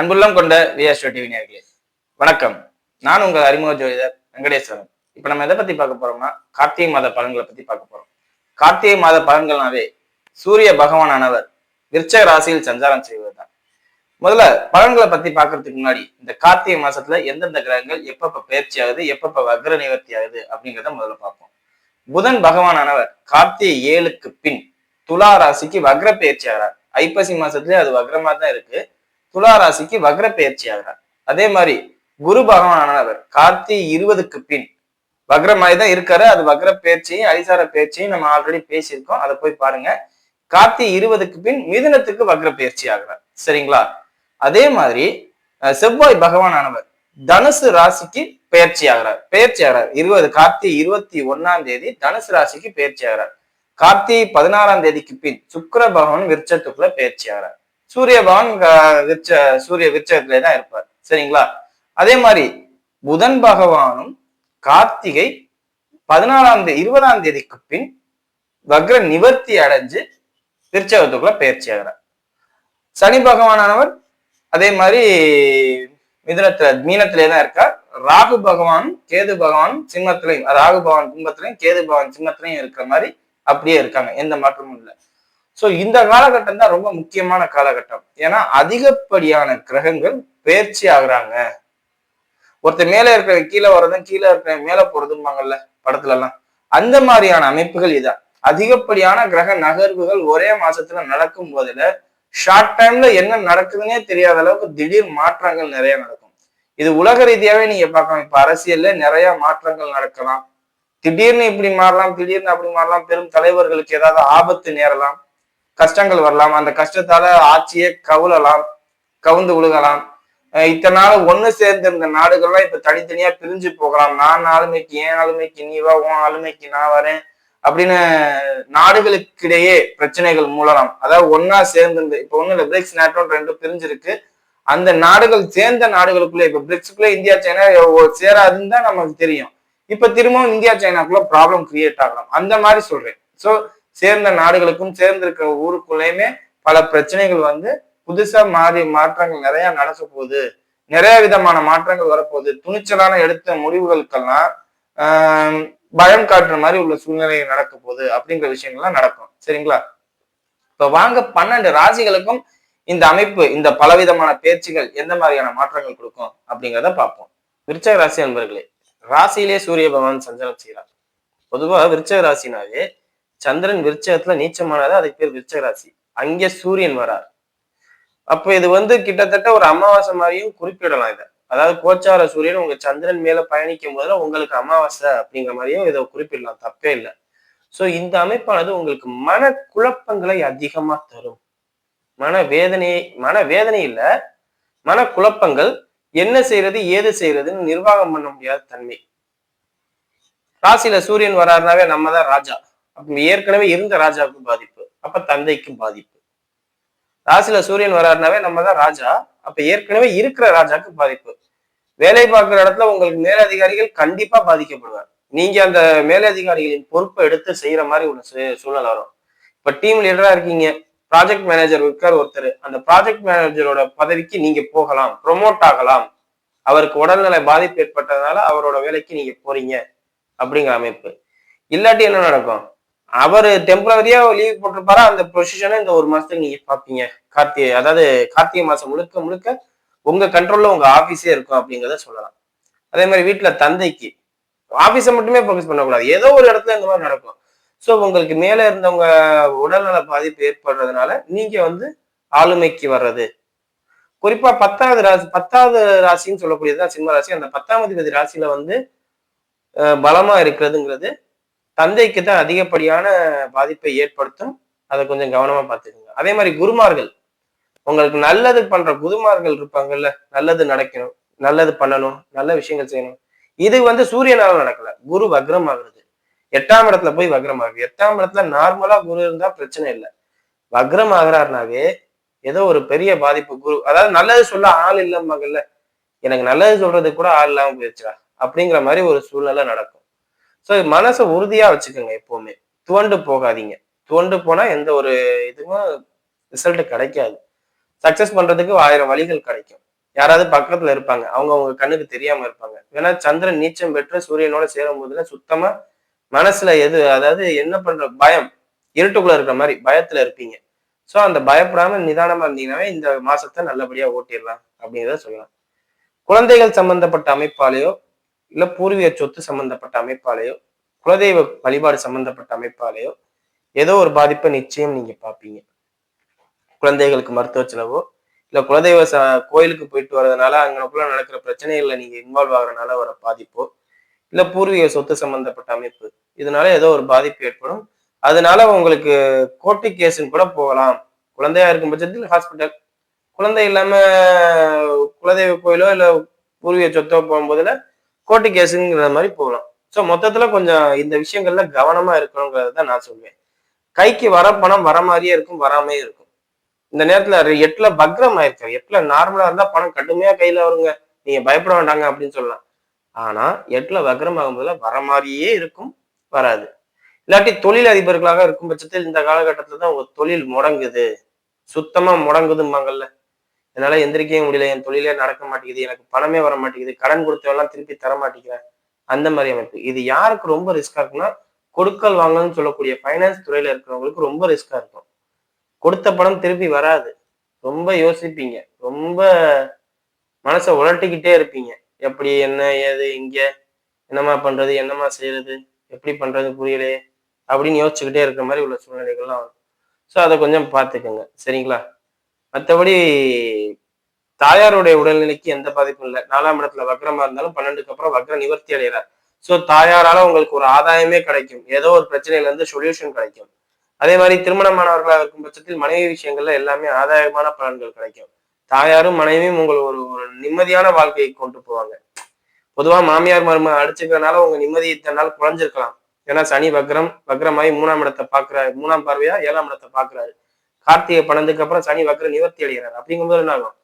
அன்புள்ளம் கொண்ட VSO TV நேயர்களே வணக்கம். நான் உங்கள் அறிமுக ஜோதிடர் வெங்கடேஸ்வரன். இப்ப நம்ம எதை பத்தி பார்க்க போறோம்னா கார்த்திகை மாத பலன்களை பத்தி பார்க்க போறோம். கார்த்திகை மாத பலன்கள்னாவே சூரிய பகவானானவர் விருச்சக ராசியில் சஞ்சாரம் செய்வதுதான். முதல்ல பலன்களை பத்தி பார்க்கறதுக்கு முன்னாடி இந்த கார்த்திகை மாசத்துல எந்தெந்த கிரகங்கள் எப்பப்ப பயிற்சி ஆகுது, எப்பப்ப வக்ர நிவர்த்தி ஆகுது அப்படிங்கிறத முதல்ல பார்ப்போம். புதன் பகவானானவர் கார்த்திகை 7க்கு பின் துலா ராசிக்கு வக்ர பயிற்சி ஆகிறார். ஐப்பசி மாசத்துலயே அது வக்ரமா தான் இருக்கு. துலா ராசிக்கு வக்ர பயிற்சி ஆகிறார். அதே மாதிரி குரு பகவானவர் கார்த்திகை 20க்கு பின் வக்ரமாய் தான் இருக்காரு. அது வக்ர பயிற்சியும் அதிசார பயிற்சியும் நம்ம ஆல்ரெடி பேசியிருக்கோம். அதை போய் பாருங்க. கார்த்திகை 20க்கு பின் மிதுனத்துக்கு வக்ர பயிற்சி ஆகிறார். சரிங்களா? அதே மாதிரி செவ்வாய் பகவானவர் தனுசு ராசிக்கு பயிற்சி ஆகிறார். 20 கார்த்திகை 21ஆம் தேதி தனுசு ராசிக்கு பயிற்சி ஆகிறார். கார்த்திகை 16ஆம் தேதிக்கு பின் சுக்கிர பகவான் விருச்சத்துக்குள்ள பயிற்சி ஆகிறார். சூரிய பகவான் சூரிய விருச்சகத்திலே தான் இருப்பார். சரிங்களா? அதே மாதிரி புதன் பகவானும் கார்த்திகை 20ஆம் தேதிக்கு பின் வக்ர நிவர்த்தி அடைஞ்சு விருச்சகத்துக்குள்ள பயிற்சி ஆகிறார். சனி பகவானவர் அதே மாதிரி மீனத்திலே தான் இருக்கார். ராகு பகவான் கேது பகவான் சிம்மத்திலையும், ராகு பகவான் கும்பத்திலையும் கேது பகவான் சிம்மத்திலையும் இருக்கிற மாதிரி அப்படியே இருக்காங்க. எந்த மாற்றமும் இல்லை. சோ இந்த காலகட்டம் தான் ரொம்ப முக்கியமான காலகட்டம். ஏன்னா அதிகப்படியான கிரகங்கள் பயிற்சி ஆகுறாங்க. ஒருத்தர் மேல இருக்கிற கீழே வர்றதும் கீழே இருக்கிற மேல போறதும்பாங்கல்ல படத்துல எல்லாம், அந்த மாதிரியான அமைப்புகள் இதான். அதிகப்படியான கிரக நகர்வுகள் ஒரே மாசத்துல நடக்கும் போதுல ஷார்ட் டைம்ல என்ன நடக்குதுன்னே தெரியாத அளவுக்கு திடீர் மாற்றங்கள் நிறைய நடக்கும். இது உலக ரீதியாவே நீங்க பார்க்கலாம். இப்ப அரசியல்ல நிறைய மாற்றங்கள் நடக்கலாம். திடீர்னு இப்படி மாறலாம், திடீர்னு அப்படி மாறலாம். பெரும் தலைவர்களுக்கு ஏதாவது ஆபத்து நேரலாம், கஷ்டங்கள் வரலாம். அந்த கஷ்டத்தால ஆட்சியே கவுந்து விழுகலாம். இத்தனை நாள் ஒண்ணு சேர்ந்து இருந்த நாடுகள்லாம் இப்ப தனித்தனியா பிரிஞ்சு போகலாம். நான் ஆளுமைக்கு என் ஆளுமைக்கு நீ வா, உன் ஆளுமைக்கு நான் வரேன் அப்படின்னு நாடுகளுக்கிடையே பிரச்சனைகள் மூலலாம். அதாவது ஒன்னா சேர்ந்து இப்ப ஒண்ணு இல்ல, பிரிக்ஸ் நாட்டோன்னு 2 பிரிஞ்சிருக்கு. அந்த நாடுகள் சேர்ந்த நாடுகளுக்குள்ள இப்ப பிரிக்ஸுக்குள்ள இந்தியா சைனா சேராதுன்னு தான் நமக்கு தெரியும். இப்ப திரும்பவும் இந்தியா சைனாக்குள்ள ப்ராப்ளம் கிரியேட் ஆகலாம். அந்த மாதிரி சொல்றேன். சோ சேர்ந்த நாடுகளுக்கும் சேர்ந்திருக்கிற ஊருக்குள்ளேயுமே பல பிரச்சனைகள் வந்து புதுசா மாற்றங்கள் நிறைய நடக்க போகுது. நிறைய விதமான மாற்றங்கள் வரப்போகுது. துணிச்சலான எடுத்த முடிவுகளுக்கெல்லாம் பயம் காட்டுற மாதிரி உள்ள சூழ்நிலை நடக்க போகுது அப்படிங்கிற விஷயங்கள்லாம் நடக்கும். சரிங்களா? இப்ப வாங்க 12 ராசிகளுக்கும் இந்த அமைப்பு, இந்த பலவிதமான பேச்சுகள் எந்த மாதிரியான மாற்றங்கள் கொடுக்கும் அப்படிங்கிறத பார்ப்போம். விருச்சக ராசி அன்பர்களே, ராசியிலே சூரிய பகவான் சஞ்சாரம் செய்கிறார். பொதுவா விருச்சக ராசினாவே சந்திரன் விருச்சகத்துல நீச்சமானது, அதுக்கு பேர் விருச்சக ராசி. அங்கே சூரியன் வரார். அப்ப இது வந்து கிட்டத்தட்ட ஒரு அமாவாசை மாதிரியும் குறிப்பிடலாம் இதை. அதாவது கோச்சார சூரியன் உங்க சந்திரன் மேல பயணிக்கும் போதுல உங்களுக்கு அமாவாசை அப்படிங்கிற மாதிரியும் இதை குறிப்பிடலாம். தப்பே இல்லை. சோ இந்த அமைப்பானது உங்களுக்கு மன குழப்பங்களை அதிகமா தரும். மன வேதனை இல்ல, மன குழப்பங்கள். என்ன செய்யறது ஏது செய்யறதுன்னு நிர்வாகம் பண்ண முடியாத தன்மை. ராசியில சூரியன் வராருனாவே நம்ம தான் ராஜா. அப்ப ஏற்கனவே இருந்த ராஜாவுக்கு பாதிப்பு, அப்ப தந்தைக்கும் பாதிப்பு. ராசியில சூரியன் வராருனாவே நம்ம தான் ராஜா, அப்ப ஏற்கனவே இருக்கிற ராஜாவுக்கு பாதிப்பு. வேலை பார்க்குற இடத்துல உங்களுக்கு மேலதிகாரிகள் கண்டிப்பா பாதிக்கப்படுவார். நீங்க அந்த மேலதிகாரிகளின் பொறுப்பை எடுத்து செய்யற மாதிரி ஒரு சூழ்நிலை வரும். இப்ப டீம் லீடரா இருக்கீங்க, ப்ராஜெக்ட் மேனேஜர் இருக்கார் ஒருத்தர். அந்த ப்ராஜெக்ட் மேனேஜரோட பதவிக்கு நீங்க போகலாம், ப்ரொமோட் ஆகலாம். அவருக்கு உடல்நிலை பாதிப்பு ஏற்பட்டதுனால அவரோட வேலைக்கு நீங்க போறீங்க அப்படிங்கிற அமைப்பு. இல்லாட்டி என்ன நடக்கும்? அவரு டெம்பரரியா லீவ் போட்டிருப்பாரா, அந்த பொசிஷனை இந்த ஒரு மாசத்துக்கு நீங்க பாப்பீங்க. கார்த்திகை மாசம் முழுக்க முழுக்க உங்க கண்ட்ரோல்ல உங்க ஆபீஸே இருக்கும் அப்படிங்கிறத சொல்லலாம். அதே மாதிரி வீட்டுல தந்தைக்கு ஆபீஸை மட்டுமே போக்கஸ் பண்ணக்கூடாது, ஏதோ ஒரு இடத்துல இந்த மாதிரி நடக்கும். சோ உங்களுக்கு மேல இருந்தவங்க உடல்நல பாதிப்பு ஏற்படுறதுனால நீங்க வந்து ஆளுமைக்கு வர்றது. குறிப்பா 10வது ராசின்னு சொல்லக்கூடியதுதான் சிம்ம ராசி. அந்த 10ஆம் அதிபதி ராசியில வந்து பலமா இருக்கிறதுங்கிறது தந்தைக்கு தான் அதிகப்படியான பாதிப்பை ஏற்படுத்தும். அதை கொஞ்சம் கவனமா பார்த்துக்கோங்க. அதே மாதிரி குருமார்கள், உங்களுக்கு நல்லது பண்ற குருமார்கள் இருப்பாங்கல்ல, நல்லது நடக்கணும், நல்லது பண்ணணும், நல்ல விஷயங்கள் செய்யணும். இது வந்து சூரியனால நடக்கல, குரு வக்ரம் ஆகுறது. 8ஆம் இடத்துல போய் வக்ரம் ஆகுது. 8ஆம் இடத்துல நார்மலா குரு இருந்தா பிரச்சனை இல்லை. வக்ரம் ஆகிறாருனாவே ஏதோ ஒரு பெரிய பாதிப்பு. குரு அதாவது நல்லது சொல்ல ஆள் இல்லம்பாங்கல்ல, எனக்கு நல்லது சொல்றதுக்கு கூட ஆள் இல்லாம போயிடுச்சா அப்படிங்கிற மாதிரி ஒரு சூழ்நிலை நடக்கும். ஸோ மனசை உறுதியா வச்சுக்கோங்க. எப்பவுமே துவண்டு போகாதீங்க. துவண்டு போனா எந்த ஒரு இதுவும் ரிசல்ட் கிடைக்காது. சக்சஸ் பண்றதுக்கு 1000 வழிகள் கிடைக்கும். யாராவது பக்கத்துல இருப்பாங்க, அவங்க உங்க கண்ணுக்கு தெரியாம இருப்பாங்க. ஏன்னா சந்திரன் நீச்சம் பெற்று சூரியனோட சேரும் போதுல சுத்தமா மனசுல அதாவது என்ன பண்ற பயம், இருட்டுக்குள்ள இருக்கிற மாதிரி பயத்துல இருப்பீங்க. சோ அந்த பயப்படாம நிதானமா இருந்தீங்கன்னாவே இந்த மாசத்தை நல்லபடியா ஓட்டிடலாம் அப்படிங்கிறத சொல்லலாம். குழந்தைகள் சம்பந்தப்பட்ட அமைப்பாலேயோ இல்ல பூர்வீக சொத்து சம்பந்தப்பட்ட அமைப்பாலேயோ குலதெய்வ வழிபாடு சம்பந்தப்பட்ட அமைப்பாலேயோ ஏதோ ஒரு பாதிப்பை நிச்சயம் நீங்க பார்ப்பீங்க. குழந்தைகளுக்கு மருத்துவ செலவோ இல்ல குலதெய்வ கோயிலுக்கு போயிட்டு வர்றதுனால அங்கனக்குள்ள நடக்கிற பிரச்சனைகள்ல நீங்க இன்வால்வ் ஆகுறதுனால வர பாதிப்போ இல்ல பூர்வீக சொத்து சம்பந்தப்பட்ட அமைப்பு இதனால ஏதோ ஒரு பாதிப்பு ஏற்படும். அதனால உங்களுக்கு கோர்ட்டு கேஸ்ன்னு கூட போகலாம். குழந்தையா இருக்கும் பட்சத்தில் ஹாஸ்பிட்டல், குழந்தை இல்லாம குலதெய்வ கோயிலோ இல்ல பூர்வீக சொத்தோ போகும்போதுல கோர்ட்டு கேஸுங்கிற மாதிரி போகலாம். ஸோ மொத்தத்துல கொஞ்சம் இந்த விஷயங்கள்ல கவனமா இருக்கணுங்கிறத தான் நான் சொல்வேன். கைக்கு வர பணம் வர மாதிரியே இருக்கும், வராமே இருக்கும். இந்த நேரத்துல 8ல பக்ரம் ஆயிருக்காரு. 8ல நார்மலா இருந்தா பணம் கடுமையா கையில வருங்க, நீங்க பயப்பட வேண்டாங்க அப்படின்னு சொல்லலாம். ஆனா 8ல வக்ரம் ஆகும்போதுல வர மாதிரியே இருக்கும், வராது. இல்லாட்டி தொழில் அதிபர்களாக இருக்கும் பட்சத்தில் இந்த காலகட்டத்துல தான் உங்க தொழில் முடங்குது, சுத்தமா முடங்குதும்பாங்கல்ல. என்னால எந்திரிக்கவே முடியல, என் தொழிலே நடக்க மாட்டேங்குது, எனக்கு பணமே வர மாட்டேங்குது, கடன் கொடுத்தவெல்லாம் திருப்பி தர மாட்டேங்கிறேன், அந்த மாதிரி அமைப்பு. இது யாருக்கு ரொம்ப ரிஸ்கா இருக்குன்னா கொடுக்கல் வாங்கன்னு சொல்லக்கூடிய ஃபைனான்ஸ் துறையில இருக்கிறவங்களுக்கு ரொம்ப ரிஸ்கா இருக்கும். கொடுத்த பணம் திருப்பி வராது, ரொம்ப யோசிப்பீங்க, ரொம்ப மனசை உழட்டிக்கிட்டே இருப்பீங்க. எப்படி என்ன ஏது இங்க என்னமா பண்றது, என்னமா செய்யறது, எப்படி பண்றது புரியலையே அப்படின்னு யோசிச்சுக்கிட்டே இருக்கிற மாதிரி உள்ள சூழ்நிலைகள்லாம் வரும். ஸோ அதை கொஞ்சம் பார்த்துக்கோங்க, சரிங்களா? மற்றபடி தாயாருடைய உடல்நிலைக்கு எந்த பாதிப்பும் இல்லை. 4ஆம் இடத்துல வக்ரமா இருந்தாலும் 12க்கு அப்புறம் வக்ர நிவர்த்தி அடைகிறார். ஸோ தாயாரால உங்களுக்கு ஒரு ஆதாயமே கிடைக்கும், ஏதோ ஒரு பிரச்சனையில இருந்து சொல்யூஷன் கிடைக்கும். அதே மாதிரி திருமணமானவர்களாக இருக்கும் பட்சத்தில் மனைவி விஷயங்கள்ல எல்லாமே ஆதாயமான பலன்கள் கிடைக்கும். தாயாரும் மனைவியும் உங்களை ஒரு ஒரு நிம்மதியான வாழ்க்கையை கொண்டு போவாங்க. பொதுவா மாமியார் மருமக அடிச்சுக்கிறனால உங்க நிம்மதி இத்தனை நாள் குறைஞ்சிருக்கலாம். ஏன்னா சனி வக்ரமாயி 3ஆம் இடத்தை பாக்குறாரு, 3ஆம் பார்வையா 7ஆம் இடத்தை பாக்குறாரு. கார்த்திகை 12க்கு அப்புறம் சனி வக்ர நிவர்த்தி அடைகிறாரு. அப்படிங்கும்போது என்ன ஆகும்,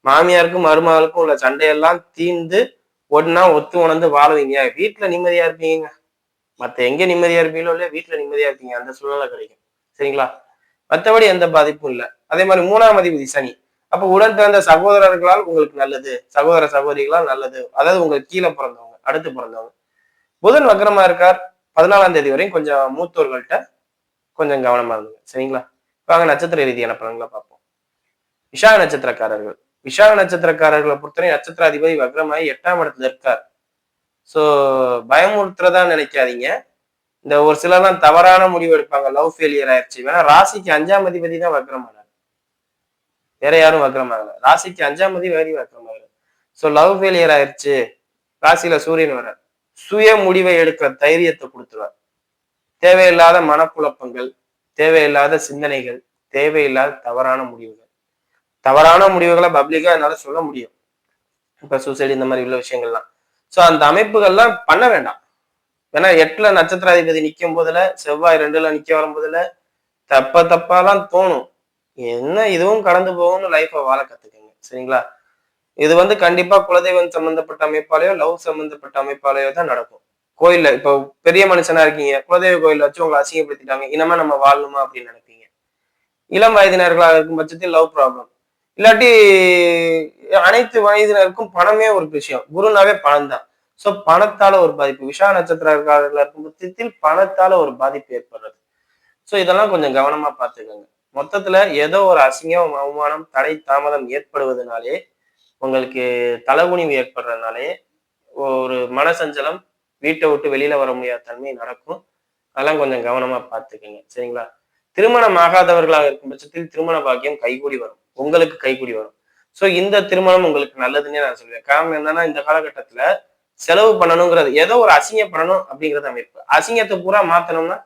மாமியாருக்கும் மருமகளுக்கும் உள்ள சண்டையெல்லாம் தீர்ந்து ஒன்னா ஒத்து உணர்ந்து வாழுவீங்க, வீட்டுல நிம்மதியா இருப்பீங்க. மத்த எங்க நிம்மதியா இருப்பீங்களோ இல்லையா, வீட்டுல நிம்மதியா இருப்பீங்க, அந்த சூழ்நிலை கிடைக்கும், சரிங்களா? மற்றபடி எந்த பாதிப்பும் இல்லை. அதே மாதிரி 3ஆம் அதிபதி சனி, அப்ப உடன் பிறந்த சகோதரர்களால் உங்களுக்கு நல்லது, சகோதர சகோதரிகளால் நல்லது, அதாவது உங்களுக்கு கீழே பிறந்தவங்க அடுத்து பிறந்தவங்க. புதன் வக்ரமா இருக்கார் 14ஆம் தேதி வரையும், கொஞ்சம் மூத்தோர்கள்ட்ட கொஞ்சம் கவனமா இருந்துங்க, சரிங்களா? வாங்க நட்சத்திர ரீதியான பலன்களை பார்ப்போம். விஷாக நட்சத்திரக்காரர்கள், விஷாக நட்சத்திரக்காரர்களை பொறுத்தவரை நட்சத்திர அதிபதி வக்ரமாயி 8ஆம் இடத்துல இருக்கார். சோ பயமுறுத்துறதா நினைக்காதீங்க. இந்த ஒரு சிலர்லாம் தவறான முடிவு எடுப்பாங்க, லவ் ஃபெயிலியர் ஆயிடுச்சு. வேணா ராசிக்கு 5ஆம் அதிபதி தான் வக்ரமானார், வேற யாரும் வக்ரமாகல. ராசிக்கு 5ஆம் அதிபதி வக்ரமாகல. சோ லவ் ஃபெயிலியர் ஆயிடுச்சு, ராசியில சூரியன் வர்றார், சுய முடிவை எடுக்கிற தைரியத்தை கொடுத்துருவார். தேவையில்லாத மனக்குழப்பங்கள், தேவையில்லாத சிந்தனைகள், தேவையில்லாத தவறான முடிவுகள், தவறான முடிவுகளை பப்ளிக்கா என்னால சொல்ல முடியும், இப்ப சூசைடு இந்த மாதிரி உள்ள விஷயங்கள்லாம். சோ அந்த அமைப்புகள்லாம் பண்ண வேண்டாம். ஏன்னா 8ல நட்சத்திராதிபதி நிக்கும் போதுல, செவ்வாய் 2ல நிக்க வரும்போதுல தப்பாலாம் தோணும். என்ன இதுவும் கடந்து போகும்னு லைஃபை வாழ கத்துக்கங்க, சரிங்களா? இது கண்டிப்பா குலதெய்வம் சம்பந்தப்பட்ட அமைப்பாலேயோ லவ் சம்பந்தப்பட்ட அமைப்பாலேயோ தான் நடக்கும். கோயில்ல இப்போ பெரிய மனுஷனா இருக்கீங்க, குலதெய்வ கோயில வச்சு உங்களை அசிங்கப்படுத்திட்டாங்க, இனிமே நம்ம வாழணுமா அப்படின்னு நினைப்பீங்க. இளம் வயதினர்களாக இருக்கும் பட்சத்தில் லவ் ப்ராப்ளம். இல்லாட்டி அனைத்து வயதினருக்கும் பணமே ஒரு விஷயம், குருனாவே பணம் தான். சோ பணத்தால ஒரு பாதிப்பு, விஷா நட்சத்திரக்காரர்களா இருக்கும் பட்சத்தில் பணத்தால ஒரு பாதிப்பு ஏற்படுறது. சோ இதெல்லாம் கொஞ்சம் கவனமா பார்த்துக்கோங்க. மொத்தத்துல ஏதோ ஒரு அசிங்கம், அவமானம், தடை, தாமதம் ஏற்படுவதனாலே, உங்களுக்கு தலகுனிவு ஏற்படுறதுனாலே ஒரு மனசஞ்சலம், வீட்டை விட்டு வெளியில வர முடியாத தன்மை நடக்கும். அதெல்லாம் கொஞ்சம் கவனமா பார்த்துக்கோங்க, சரிங்களா? திருமணம் ஆகாதவர்களாக இருக்கும் பட்சத்தில் திருமண பாக்கியம் கைகூடி வரும், உங்களுக்கு கைகூடி வரும். சோ இந்த திருமணம் உங்களுக்கு நல்லதுன்னே நான் சொல்லுவேன். காரணம் என்னன்னா இந்த காலகட்டத்துல செலவு பண்ணணுங்கிறது, ஏதோ ஒரு அசிங்கம் பண்ணணும் அப்படிங்கிறது அமைப்பு. அசிங்கத்தை பூரா மாத்தணும்னா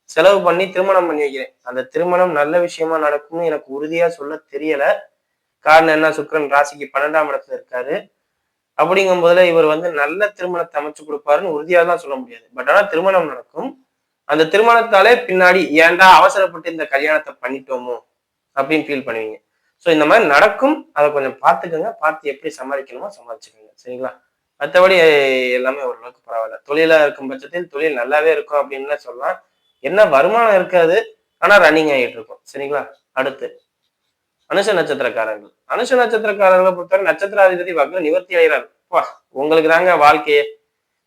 செலவு பண்ணி திருமணம் பண்ணி வைக்கிறேன், அந்த திருமணம் நல்ல விஷயமா நடக்கும்னு எனக்கு உறுதியா சொல்ல தெரியல. காரணம் என்ன, சுக்கிரன் ராசிக்கு 12ஆம் இடத்துல இருக்காரு. அப்படிங்கும் போதுல இவர் நல்ல திருமணத்தை அமைச்சு கொடுப்பாருன்னு உறுதியா தான் சொல்ல முடியாது. பட் ஆனா திருமணம் நடக்கும். அந்த திருமணத்தாலே பின்னாடி ஏன்டா அவசரப்பட்டு இந்த கல்யாணத்தை பண்ணிட்டோமோ அப்படின்னு ஃபீல் பண்ணுவீங்க. ஸோ இந்த மாதிரி நடக்கும், அதை கொஞ்சம் பார்த்துக்கோங்க. பார்த்து எப்படி சமாளிக்கணுமோ சமாளிச்சுக்கோங்க, சரிங்களா? மற்றபடி எல்லாமே ஓரளவுக்கு பரவாயில்ல. தொழிலா இருக்கும் பட்சத்தில் தொழில் நல்லாவே இருக்கும் அப்படின்னு சொல்லலாம். என்ன வருமானம் இருக்காது, ஆனா ரன்னிங் ஆகிட்டு இருக்கும், சரிங்களா? அடுத்து அனுஷ நட்சத்திரக்காரர்கள். அனுஷ நட்சத்திரக்காரர்களை பொறுத்தவரை நட்சத்திராதிபதி வக்ர நிவர்த்தி அடைகிறார். உங்களுக்கு தாங்க வாழ்க்கையே.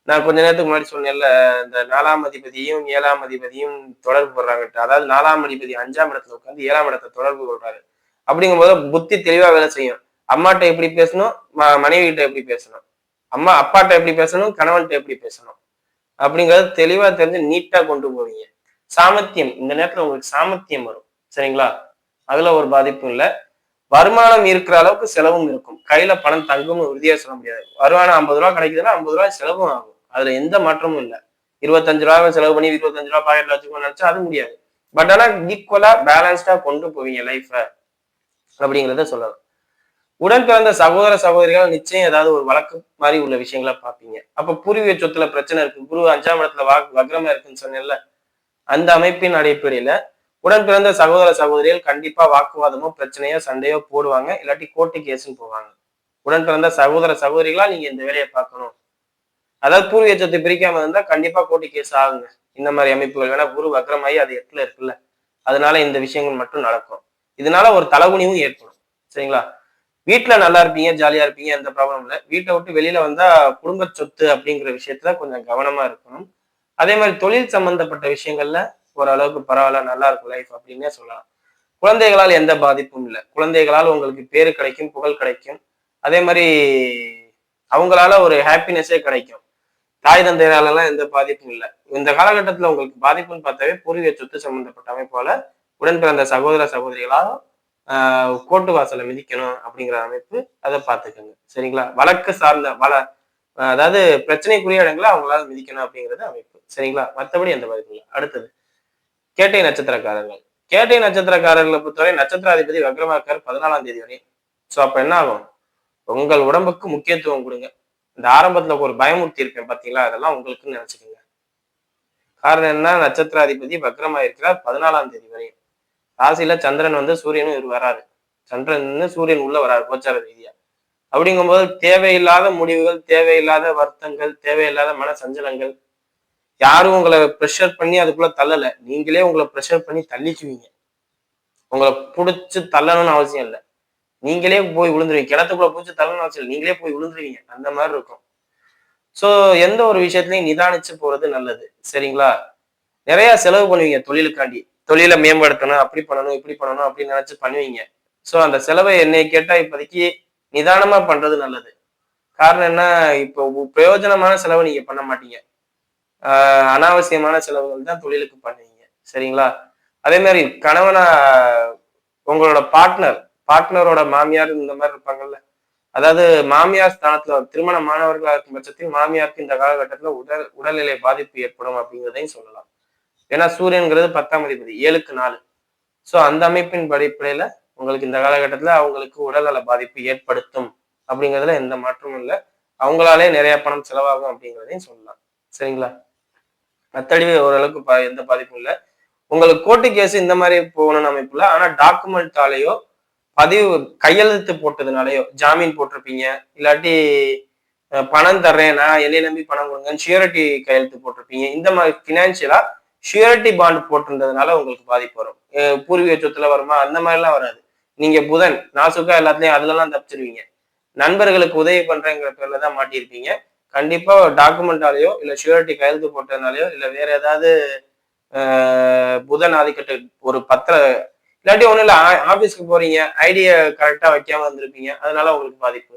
நான் கொஞ்ச நேரத்துக்கு முன்னாடி சொன்னேன்ல, இந்த 4ஆம் அதிபதியும் 7ஆம் அதிபதியும் தொடர்பு படுறாங்கட்டு. அதாவது 4ஆம் அதிபதி 5ஆம் இடத்துல உட்கார்ந்து 7ஆம் இடத்தை தொடர்பு கொள்றாரு. அப்படிங்கும்போது புத்தி தெளிவா வேலை செய்யும். அம்மாட்ட எப்படி பேசணும், மனைவி கிட்ட எப்படி பேசணும், அப்பாட்ட எப்படி பேசணும், கணவன்கிட்ட எப்படி பேசணும் அப்படிங்கறது தெளிவா தெரிஞ்சு நீட்டா கொண்டு போவீங்க. சாமர்த்தியம் இந்த நேரத்துல உங்களுக்கு சாமர்த்தியம் வரும். சரிங்களா? அதுல ஒரு பாதிப்பும் இல்லை. வருமானம் இருக்கிற அளவுக்கு செலவும் இருக்கும். கையில பணம் தங்கும்னு உறுதியா சொல்ல முடியாது. வருமானம் 50 ரூபா கிடைக்குதுன்னா 50 ரூபாய் செலவும் ஆகும். அதுல எந்த மாற்றமும் இல்லை. 25 ரூபாய் செலவு பண்ணி 25 ரூபாய் பாக்கெட்ல வச்சுக்கணும்னு நினைச்சா அது முடியாது. பட் ஆனா ஈக்குவலா பேலன்ஸ்டா கொண்டு போவீங்க லைஃப அப்படிங்கிறத சொல்லலாம். உடன் பிறந்த சகோதர சகோதரிகள் நிச்சயம் ஏதாவது ஒரு வழக்கு மாதிரி உள்ள விஷயங்களை பார்ப்பீங்க. அப்ப பூர்வீக சொத்துல பிரச்சனை இருக்கு, குரு 5ஆம் இடத்துல வக்ரமா இருக்குன்னு சொன்னேன்ல, அந்த அமைப்பின் அடிப்படையில உடன் பிறந்த சகோதர சகோதரிகள் கண்டிப்பா வாக்குவாதமோ பிரச்சனையோ சண்டையோ போடுவாங்க, இல்லாட்டி கோர்ட்டு கேஸ்ன்னு போவாங்க. உடன் பிறந்த சகோதர சகோதரிகளா நீங்க இந்த வேலையை பார்க்கணும். அதாவது பூர்வீக சொத்தை பிரிக்காம இருந்தா கண்டிப்பா கோர்ட்டு கேஸ் ஆகுங்க. இந்த மாதிரி அமைப்புகள் வேணா குரு வக்ரமாயி அது 8ல இருக்குல்ல, அதனால இந்த விஷயங்கள் மட்டும் நடக்கும். இதனால ஒரு தலகுனிவும் ஏற்படும். சரிங்களா? வீட்டுல நல்லா இருப்பீங்க, ஜாலியா இருப்பீங்க, எந்த ப்ராப்ளம் இல்லை. வீட்டை விட்டு வெளியில வந்தா குடும்ப சொத்து அப்படிங்கிற விஷயத்துல கொஞ்சம் கவனமா இருக்கணும். அதே மாதிரி தொழில் சம்பந்தப்பட்ட விஷயங்கள்ல ஓரளவுக்கு பரவாயில்ல, நல்லா இருக்கும் லைஃப் அப்படின்னே சொல்லலாம். குழந்தைகளால் எந்த பாதிப்பும் இல்லை. குழந்தைகளால் உங்களுக்கு பேரு கிடைக்கும், புகழ் கிடைக்கும். அதே மாதிரி அவங்களால ஒரு ஹாப்பினஸே கிடைக்கும். தாய் தந்தையரால எல்லாம் எந்த பாதிப்பும் இல்லை. இந்த காலகட்டத்துல உங்களுக்கு பாதிப்புன்னு பார்த்தாவே பூர்வீக சொத்து சம்பந்தப்பட்ட அமைப்போல உடன் பிறந்த சகோதர சகோதரிகளா கோர்ட்டு வாசலை மிதிக்கணும் அப்படிங்கிற அமைப்பு, அதை பார்த்துக்கோங்க. சரிங்களா? வழக்கு சார்ந்த அதாவது பிரச்சனைக்குரிய இடங்களை அவங்களால மிதிக்கணும் அப்படிங்கிறது அமைப்பு. சரிங்களா? மற்றபடி எந்த பாதிப்பும் இல்லை. அடுத்தது கேட்டை நட்சத்திரக்காரர்கள். கேட்டை நட்சத்திரக்காரர்களை பொறுத்தவரை நட்சத்திராதிபதி வக்ரமாக்கார் 14ஆம் தேதி வரை. சோ அப்ப என்ன ஆகும்? உங்கள் உடம்புக்கு முக்கியத்துவம் கொடுங்க. இந்த ஆரம்பத்துல ஒரு பயமுறுத்தி இருப்பேன் பாத்தீங்களா, அதெல்லாம் உங்களுக்குன்னு நினைச்சுக்கோங்க. காரணம் என்ன? நட்சத்திராதிபதி வக்ரமா இருக்கிறார் 14ஆம் தேதி வரை. ராசியில சந்திரன் வந்து சூரியனும் இவர் வராரு. சந்திரன் சூரியன் உள்ள வராரு கோச்சார ரீதியா. அப்படிங்கும்போது தேவையில்லாத முடிவுகள், தேவையில்லாத வருத்தங்கள், தேவையில்லாத மன சஞ்சலங்கள், யாரும் உங்களை ப்ரெஷர் பண்ணி அதுக்குள்ள தள்ளல, நீங்களே உங்களை ப்ரெஷர் பண்ணி தள்ளிக்குவீங்க. உங்களை புடிச்சு தள்ளணும்னு அவசியம் இல்லை. நீங்களே போய் விழுந்துருவீங்க. கிணத்துக்குள்ள பிடிச்சி தள்ளணும்னு அவசியம் இல்லை, நீங்களே போய் விழுந்துருவீங்க. அந்த மாதிரி இருக்கும். சோ எந்த ஒரு விஷயத்திலையும் நிதானிச்சு போறது நல்லது. சரிங்களா? நிறைய செலவு பண்ணுவீங்க தொழிலுக்காண்டி. தொழிலை மேம்படுத்தணும், அப்படி பண்ணணும், இப்படி பண்ணணும் அப்படின்னு நினைச்சு பண்ணுவீங்க. சோ அந்த செலவை என்னை கேட்டா இப்போதைக்கு நிதானமா பண்றது நல்லது. காரணம் என்ன? இப்போ பிரயோஜனமான செலவு நீங்க பண்ண மாட்டீங்க. அனாவசியமான செலவுகள் தான் தொழிலுக்கு பண்ணுவீங்க. சரிங்களா? அதே மாதிரி கணவனா உங்களோட பார்ட்னரோட மாமியார் இந்த மாதிரி இருப்பாங்கல்ல, அதாவது மாமியார் ஸ்தானத்துல திருமணமானவர்களா இருக்கும் பட்சத்தில் மாமியாருக்கு இந்த காலகட்டத்துல உடல்நிலை பாதிப்பு ஏற்படும் அப்படிங்கிறதையும் சொல்லலாம். ஏன்னா சூரியன்கிறது 10ஆம் அதிபதி 7க்கு 4. சோ அந்த அமைப்பின் அடிப்படையில உங்களுக்கு இந்த காலகட்டத்துல அவங்களுக்கு உடல்நல பாதிப்பு ஏற்படுத்தும் அப்படிங்கிறதுல எந்த மாற்றமும் இல்லை. அவங்களாலே நிறைய பணம் செலவாகும் அப்படிங்கிறதையும் சொல்லலாம். சரிங்களா? மத்தடி ஓரளவுக்கு எந்த பாதிப்பும் இல்லை. உங்களுக்கு கோர்ட்டு கேஸ் இந்த மாதிரி போகணும்னு அமைப்பு இல்லை. ஆனா டாக்குமெண்ட்டாலேயோ பதிவு கையெழுத்து போட்டதுனாலயோ, ஜாமீன் போட்டிருப்பீங்க, இல்லாட்டி பணம் தர்றேன், நான் என்னை நம்பி பணம் கொடுங்கன்னு ஷியூரிட்டி கையெழுத்து போட்டிருப்பீங்க. இந்த மாதிரி பினான்சியலா ஷியூரிட்டி பாண்ட் போட்டிருந்ததுனால உங்களுக்கு பாதிப்பு வரும். பூர்வீக சொத்துல வருமா? அந்த மாதிரி எல்லாம் வராது. நீங்க புதன் நாசுக்கா எல்லாத்துலயும் அதுல எல்லாம் தப்பிச்சிருவீங்க. நண்பர்களுக்கு உதவி பண்றேங்கிற பேர்ல தான் மாட்டியிருப்பீங்க. கண்டிப்பா டாக்குமெண்டாலேயோ இல்ல ஷியூரிட்டி கையெழுத்து போட்டதுனாலயோ இல்ல வேற ஏதாவது புதன் ஆதிக்கட்டு ஒரு இல்லாட்டி ஒண்ணும் இல்ல, ஆபீஸ்க்கு போறீங்க, ஐடியா கரெக்டா வைக்காம வந்திருப்பீங்க, அதனால உங்களுக்கு பாதிப்பு.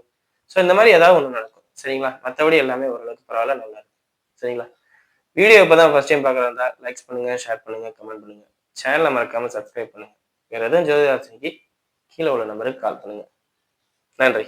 சோ இந்த மாதிரி ஏதாவது ஒண்ணு நடக்கும். சரிங்களா? மற்றபடி எல்லாமே ஓரளவுக்கு பரவாயில்ல, நல்லா இருக்கும். சரிங்களா? வீடியோ இப்பதான் ஃபர்ஸ்ட் டைம் பாக்குறதா லைக்ஸ் பண்ணுங்க, ஷேர் பண்ணுங்க, கமெண்ட் பண்ணுங்க. சேனலை மறக்காம சப்ஸ்கிரைப் பண்ணுங்க. வேற எதுவும் ஜோதிட ஆலோசனைக்கு கீழே உள்ள நம்பருக்கு கால் பண்ணுங்க. நன்றி.